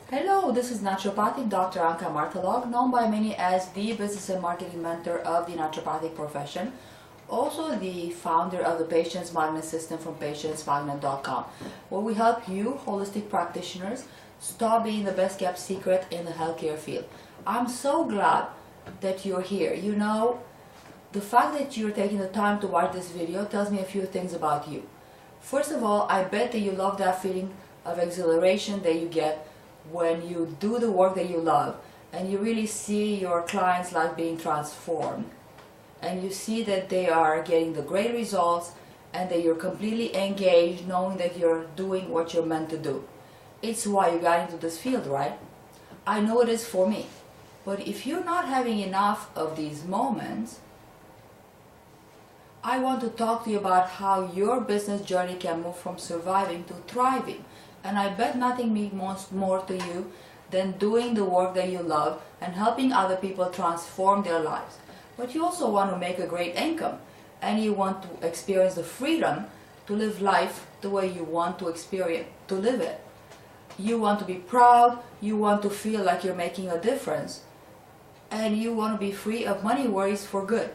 Hello, this is naturopathic Dr. Anka Marthalog, known by many as the business and marketing mentor of the naturopathic profession, also the founder of the Patients Magnet System from patientsmagnet.com, where we help you, holistic practitioners, stop being the best kept secret in the healthcare field. I'm so glad that you're here. You know, the fact that you're taking the time to watch this video tells me a few things about you. First of all, I bet that you love that feeling of exhilaration that you get when you do the work that you love and you really see your clients' life being transformed and you see that they are getting the great results and that you're completely engaged knowing that you're doing what you're meant to do. It's why you got into this field, right? I know it is for me. But if you're not having enough of these moments, I want to talk to you about how your business journey can move from surviving to thriving. And I bet nothing means more to you than doing the work that you love and helping other people transform their lives. But you also want to make a great income and you want to experience the freedom to live life the way you want to experience, to live it. You want to be proud, you want to feel like you're making a difference, and you want to be free of money worries for good.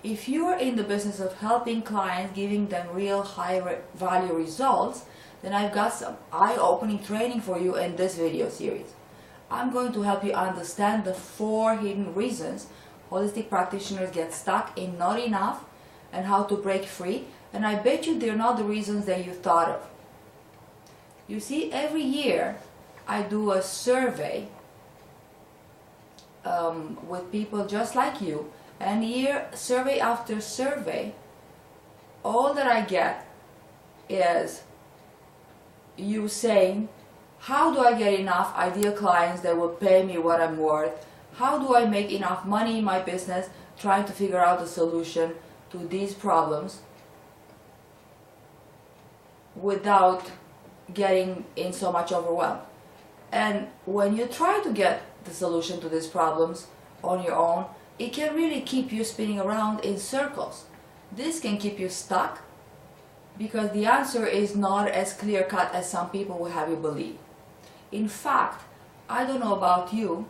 If you are in the business of helping clients, giving them real high value results, then I've got some eye-opening training for you in this video series. I'm going to help you understand the 4 hidden reasons holistic practitioners get stuck in not enough and how to break free, and I bet you they're not the reasons that you thought of. You see, every year I do a survey with people just like you, and survey after survey, all that I get is you saying, how do I get enough ideal clients that will pay me what I'm worth? How do I make enough money in my business? Trying to figure out the solution to these problems without getting in so much overwhelmed. And when you try to get the solution to these problems on your own, it can really keep you spinning around in circles. This can keep you stuck because the answer is not as clear-cut as some people will have you believe. In fact, I don't know about you,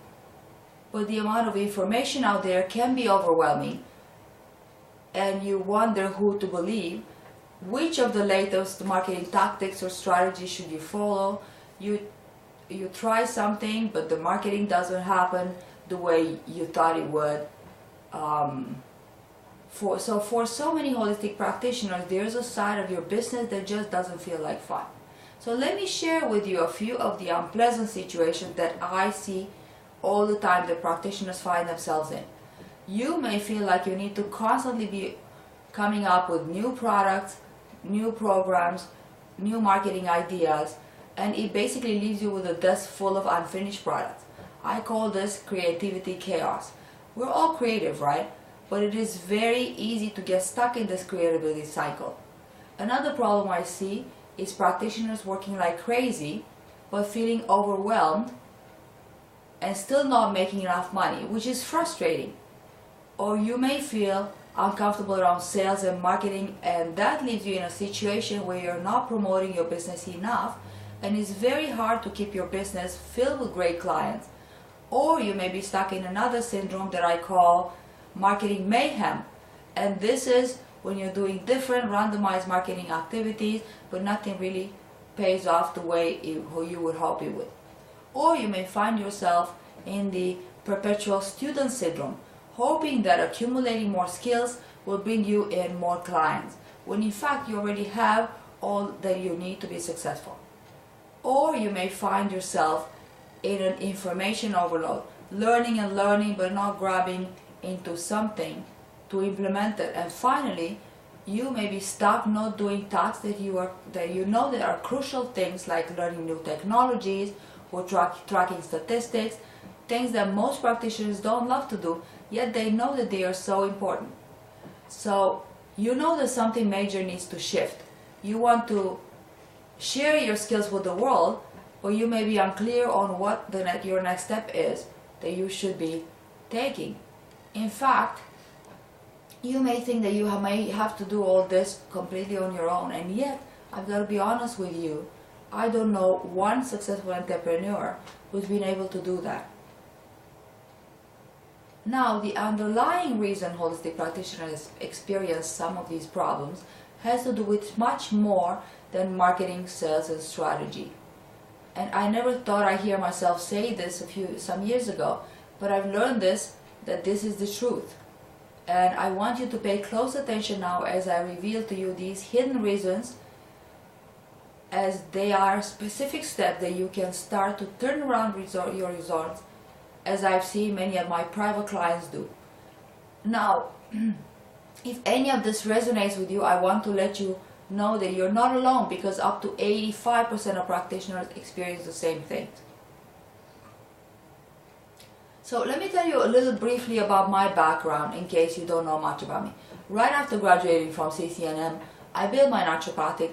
but the amount of information out there can be overwhelming, and you wonder who to believe. Which of the latest marketing tactics or strategies should you follow? You try something, but the marketing doesn't happen the way you thought it would. For so many holistic practitioners, there's a side of your business that just doesn't feel like fun. So let me share with you a few of the unpleasant situations that I see all the time that practitioners find themselves in. You may feel like you need to constantly be coming up with new products, new programs, new marketing ideas, and it basically leaves you with a desk full of unfinished products. I call this creativity chaos. We're all creative, right? But it is very easy to get stuck in this creativity cycle. Another problem I see is practitioners working like crazy but feeling overwhelmed and still not making enough money, which is frustrating. Or you may feel uncomfortable around sales and marketing, and that leaves you in a situation where you're not promoting your business enough, and it's very hard to keep your business filled with great clients. Or you may be stuck in another syndrome that I call marketing mayhem, and this is when you're doing different randomized marketing activities but nothing really pays off the way you would hope it would. Or you may find yourself in the perpetual student syndrome, hoping that accumulating more skills will bring you in more clients, when in fact you already have all that you need to be successful. Or you may find yourself in an information overload, learning and learning but not grabbing into something to implement it. And finally, you may be stuck not doing tasks that you know that are crucial things, like learning new technologies or tracking statistics, things that most practitioners don't love to do, yet they know that they are so important. So you know that something major needs to shift. You want to share your skills with the world, or you may be unclear on what your next step is that you should be taking. In fact, you may think that you may have to do all this completely on your own, and yet I've got to be honest with you, I don't know one successful entrepreneur who's been able to do that. Now, the underlying reason holistic practitioners experience some of these problems has to do with much more than marketing, sales, and strategy. And I never thought I'd hear myself say this some years ago, but I've learned that this is the truth. And I want you to pay close attention now as I reveal to you these hidden reasons, as they are specific steps that you can start to turn around your results, as I've seen many of my private clients do. Now, if any of this resonates with you, I want to let you know that you're not alone, because up to 85% of practitioners experience the same thing. So let me tell you a little briefly about my background in case you don't know much about me. Right after graduating from CCNM, I built my naturopathic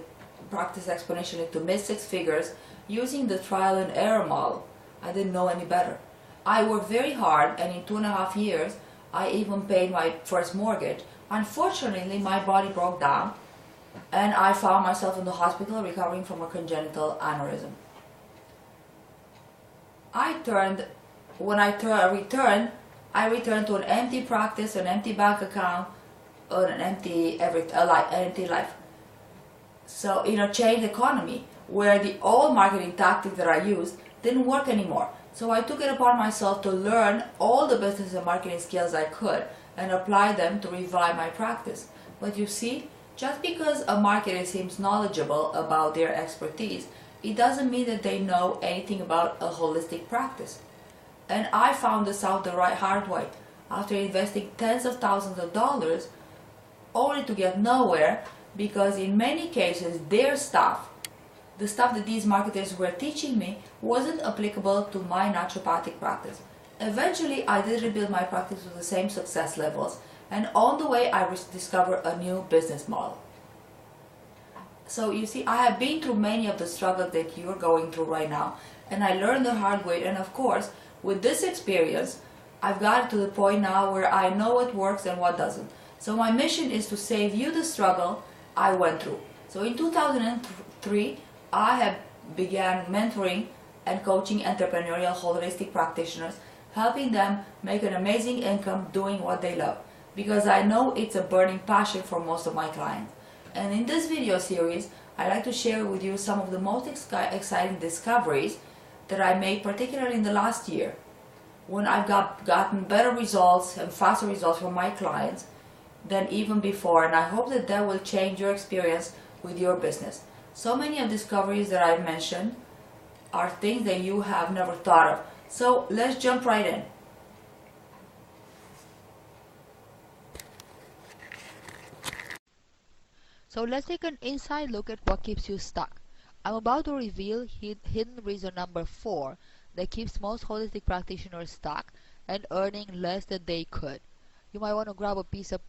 practice exponentially to mid-six figures using the trial and error model. I didn't know any better. I worked very hard, and in 2.5 years, I even paid my first mortgage. Unfortunately, my body broke down, and I found myself in the hospital recovering from a congenital aneurysm. When I returned to an empty practice, an empty bank account, an empty life. So in a changed economy where the old marketing tactic that I used didn't work anymore. So I took it upon myself to learn all the business and marketing skills I could and apply them to revive my practice. But you see, just because a marketer seems knowledgeable about their expertise, it doesn't mean that they know anything about a holistic practice. And I found this out the hard way, after investing tens of thousands of dollars, only to get nowhere, because in many cases their stuff, the stuff that these marketers were teaching me, wasn't applicable to my naturopathic practice. Eventually, I did rebuild my practice with the same success levels, and on the way I discovered a new business model. So you see, I have been through many of the struggles that you're going through right now, and I learned the hard way, and of course, with this experience, I've gotten to the point now where I know what works and what doesn't. So my mission is to save you the struggle I went through. So in 2003, I have began mentoring and coaching entrepreneurial holistic practitioners, helping them make an amazing income doing what they love, because I know it's a burning passion for most of my clients. And in this video series, I'd like to share with you some of the most exciting discoveries that I made, particularly in the last year, when I've gotten better results and faster results from my clients than even before, and I hope that that will change your experience with your business. So many of the discoveries that I've mentioned are things that you have never thought of. So let's jump right in. So let's take an inside look at what keeps you stuck. I'm about to reveal hidden reason number 4 that keeps most holistic practitioners stuck and earning less than they could. You might want to grab a piece of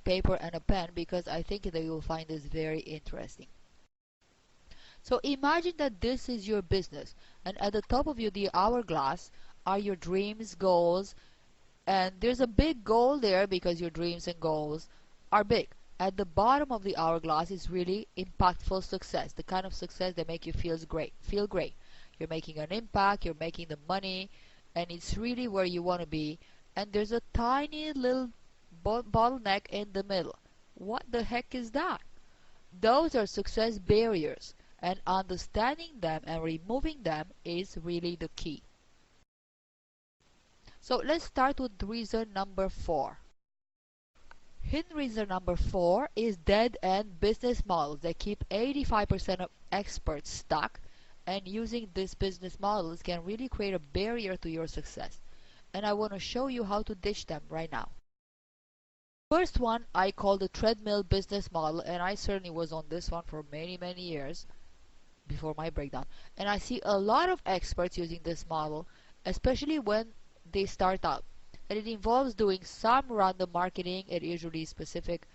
paper and a pen, because I think that you will find this very interesting. So imagine that this is your business, and at the top of the hourglass are your dreams, goals, and there's a big goal there because your dreams and goals are big. At the bottom of the hourglass is really impactful success, the kind of success that make you feel great. You're making an impact, you're making the money, and it's really where you want to be. And there's a tiny little bottleneck in the middle. What the heck is that? Those are success barriers, and understanding them and removing them is really the key. So let's start with reason number 4. Hidden reason number 4 is dead-end business models that keep 85% of experts stuck, and using these business models can really create a barrier to your success. And I want to show you how to ditch them right now. First one I call the treadmill business model, and I certainly was on this one for many years before my breakdown. And I see a lot of experts using this model, especially when they start out. And it involves doing some random marketing. It is usually specific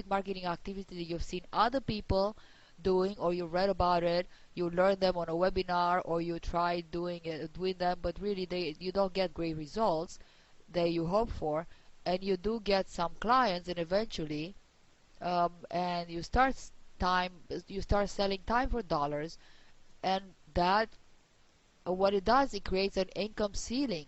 marketing activity that you've seen other people doing, or you read about it, you learn them on a webinar, or you try doing them, but really you don't get great results that you hope for, and you do get some clients, and eventually and you start you start selling time for dollars, and that what it does, it creates an income ceiling,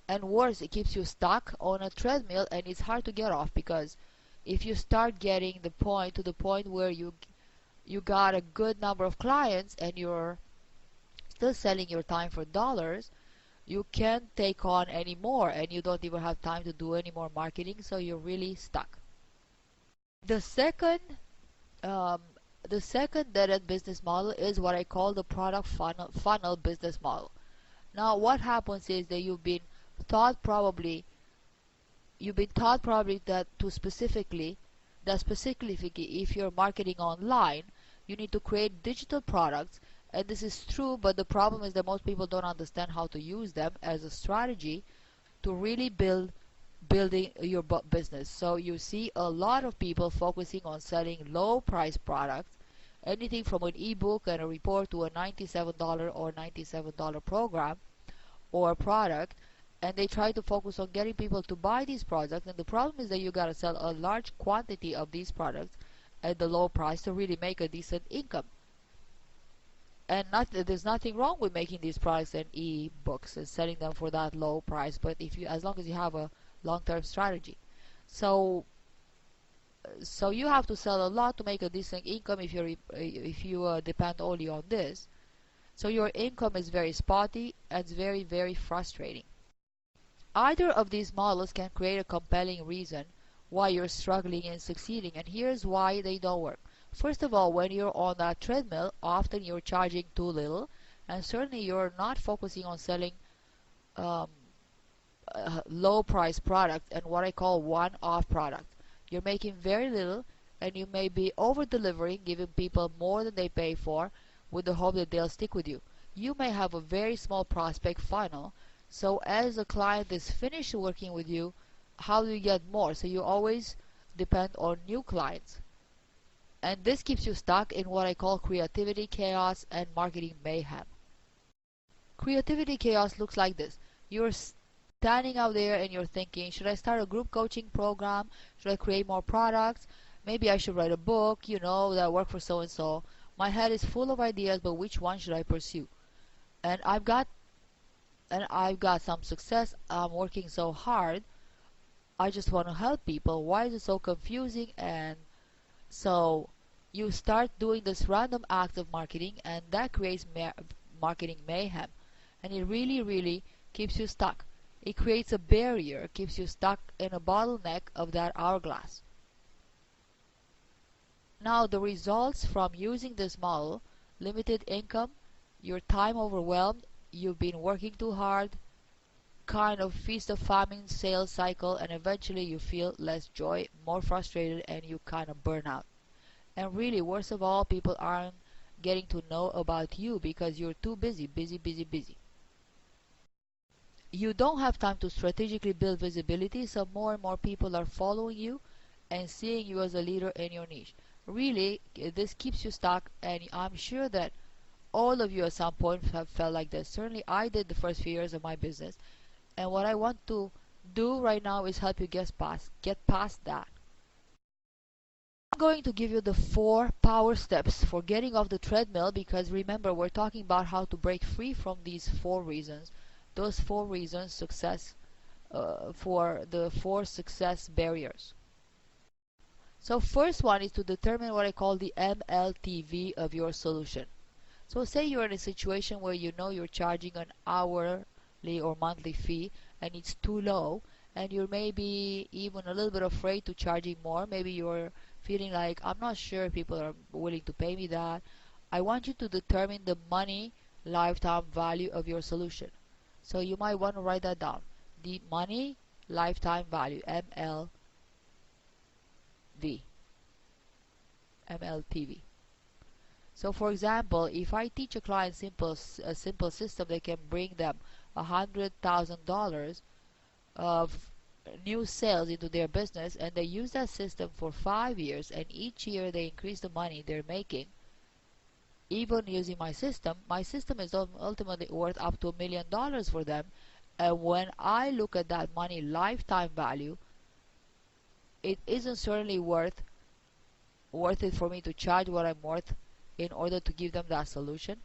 and worse, it keeps you stuck on a treadmill, and it's hard to get off, because if you start getting the point where you got a good number of clients and you're still selling your time for dollars, you can't take on any more, and you don't even have time to do any more marketing, so you're really stuck. The second um, the second dead-end business model is what I call the product funnel business model. Now, what happens is that taught probably that specifically if you're marketing online, you need to create digital products, and this is true, but the problem is that most people don't understand how to use them as a strategy to really building your business. So you see a lot of people focusing on selling low price products, anything from an ebook and a report to a $97 or $97 program or product, and they try to focus on getting people to buy these products, and the problem is that you got to sell a large quantity of these products at the low price to really make a decent income. And there's nothing wrong with making these products and e-books and selling them for that low price, but as long as you have a long-term strategy. So you have to sell a lot to make a decent income if you depend only on this. So your income is very spotty and it's very, very frustrating. Either of these models can create a compelling reason why you're struggling and succeeding, and here's why they don't work. First of all, when you're on that treadmill, often you're charging too little, and certainly you're not focusing on selling um, low price product and what I call one-off product. You're making very little, and you may be over delivering, giving people more than they pay for with the hope that they'll stick with you. You may have a very small prospect funnel, so as a client is finished working with you, how do you get more? So you always depend on new clients, and this keeps you stuck in what I call creativity chaos and marketing mayhem. Creativity chaos looks like this. You're standing out there and you're thinking, should I start a group coaching program? Should I create more products? Maybe I should write a book, that work for so and so. My head is full of ideas, but which one should I pursue? And I've got some success. I'm working so hard. I just want to help people. Why is it so confusing? And so you start doing this random act of marketing, and that creates marketing mayhem, and it really, really keeps you stuck. It creates a barrier, keeps you stuck in a bottleneck of that hourglass. Now, the results from using this model: limited income, your time overwhelmed, you've been working too hard, kind of feast of famine sales cycle, and eventually you feel less joy, more frustrated, and you kind of burn out. And really, worst of all, people aren't getting to know about you because you're too busy. You don't have time to strategically build visibility, so more and more people are following you and seeing you as a leader in your niche. Really, this keeps you stuck, and I'm sure that all of you at some point have felt like this. Certainly, I did the first few years of my business, and what I want to do right now is help you get past that. I'm going to give you the 4 power steps for getting off the treadmill, because remember, we're talking about how to break free from these 4 reasons. Those 4 reasons for the 4 success barriers. So first one is to determine what I call the MLTV of your solution. So say you're in a situation where you know you're charging an hourly or monthly fee and it's too low, and you're maybe even a little bit afraid to charging more. Maybe you're feeling like, I'm not sure people are willing to pay me that. I want you to determine the money lifetime value of your solution. So you might want to write that down. The money lifetime value, MLTV. So for example, if I teach a client a simple system that can bring them $100,000 of new sales into their business, and they use that system for 5 years, and each year they increase the money they're making, even using my system is ultimately worth up to $1 million for them. And when I look at that money lifetime value, it isn't certainly worth worth it for me to charge what I'm worth in order to give them that solution?